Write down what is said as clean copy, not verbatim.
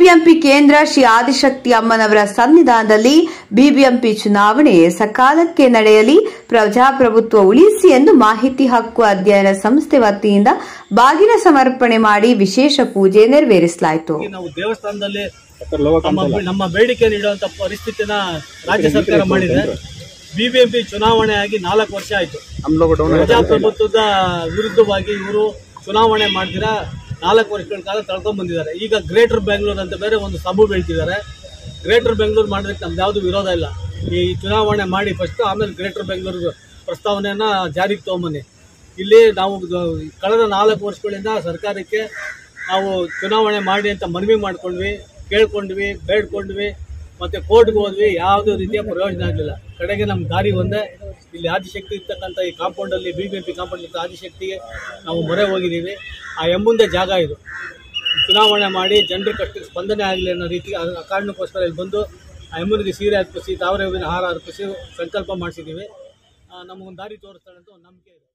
BBMP ಕೇಂದ್ರ ಶ್ರೀ ಆದಿಶಕ್ತಿ ಅಮ್ಮನವರ ಸನ್ನಿಧಾನದಲ್ಲಿ ಬಿಬಿಎಂಪಿ ಚುನಾವಣೆ ಸಕಾಲಕ್ಕೆ ನಡೆಯಲಿ, ಪ್ರಜಾಪ್ರಭುತ್ವ ಉಳಿಸಿ ಎಂದು ಮಾಹಿತಿ ಹಕ್ಕು ಅಧ್ಯಯನ ಸಂಸ್ಥೆ ವತಿಯಿಂದ ಬಾಗಿನ ಸಮರ್ಪಣೆ ಮಾಡಿ ವಿಶೇಷ ಪೂಜೆ ನೆರವೇರಿಸಲಾಯಿತು. ನಾವು ದೇವಸ್ಥಾನದಲ್ಲಿ ನಮ್ಮ ಬೇಡಿಕೆ ನೀಡುವಂತ ಪರಿಸ್ಥಿತಿನ ರಾಜ್ಯ ಸರ್ಕಾರ ಮಾಡಿದೆ. ಬಿಬಿಎಂಪಿ ಚುನಾವಣೆ ಆಗಿ 4 ವರ್ಷ ಆಯಿತು. ಪ್ರಜಾಪ್ರಭುತ್ವದ ವಿರುದ್ಧವಾಗಿ ಇವರು ಚುನಾವಣೆ ಮಾಡ್ತೀರಾ 4 ವರ್ಷಗಳ ಕಾಲ ತಳ್ಕೊಂಡ್ ಬಂದಿದ್ದಾರೆ. ಈಗ ಗ್ರೇಟರ್ ಬೆಂಗಳೂರು ಅಂತ ಬೇರೆ ಒಂದು ಸಬು ಬೆಳ್ತಿದ್ದಾರೆ. ಗ್ರೇಟರ್ ಬೆಂಗಳೂರು ಮಾಡೋದಕ್ಕೆ ನಮ್ದು ಯಾವುದು ವಿರೋಧ ಇಲ್ಲ. ಈ ಚುನಾವಣೆ ಮಾಡಿ ಫಸ್ಟ್, ಆಮೇಲೆ ಗ್ರೇಟರ್ ಬೆಂಗಳೂರು ಪ್ರಸ್ತಾವನೆಯನ್ನ ಜಾರಿಗೆ ತಗೊಂಬನ್ನಿ. ಇಲ್ಲಿ ನಾವು ಕಳೆದ 4 ವರ್ಷಗಳಿಂದ ಸರ್ಕಾರಕ್ಕೆ ನಾವು ಚುನಾವಣೆ ಮಾಡಿ ಅಂತ ಮನವಿ ಮಾಡ್ಕೊಂಡ್ವಿ, ಕೇಳ್ಕೊಂಡ್ವಿ, ಬೇಡ್ಕೊಂಡ್ವಿ, ಮತ್ತೆ ಕೋರ್ಟ್ಗೆ ಹೋದ್ವಿ. ಯಾವುದೇ ರೀತಿಯ ಪ್ರಯೋಜನ ಆಗಲಿಲ್ಲ. ಕಡೆಗೆ ನಮ್ಮ ದಾರಿ ಒಂದೇ, ಇಲ್ಲಿ ಆದಿಶಕ್ತಿ ಇರ್ತಕ್ಕಂಥ ಈ ಕಾಂಪೌಂಡಲ್ಲಿ, ಬಿಬಿಎಂಪಿ ಕಾಂಪೌಂಡ್ ಇರ್ತಕ್ಕಂಥ ಆದಿಶಕ್ತಿಗೆ ನಾವು ಮೊರೆ ಹೋಗಿದ್ದೀವಿ. ಆ ಎಂಬುದೇ ಜಾಗ ಇದು. ಚುನಾವಣೆ ಮಾಡಿ ಜನರ ಕಷ್ಟಕ್ಕೆ ಸ್ಪಂದನೆ ಆಗಲಿ ಅನ್ನೋ ರೀತಿ ಆ ಕಾರಣಕ್ಕೋಸ್ಕರ ಇಲ್ಲಿ ಬಂದು ಆ ಎಮ್ಮನಿಗೆ ಸೀರೆ ಅರ್ಪಿಸಿ, ತಾವರೆ ಹೂವಿನ ಹಾರ ಅರ್ಪಿಸಿ ಸಂಕಲ್ಪ ಮಾಡಿಸಿದ್ದೀವಿ. ನಮಗೊಂದು ದಾರಿ ತೋರಿಸ್ತಾಳೆ ಅಂತ ಒಂದು ನಂಬಿಕೆ ಇದೆ.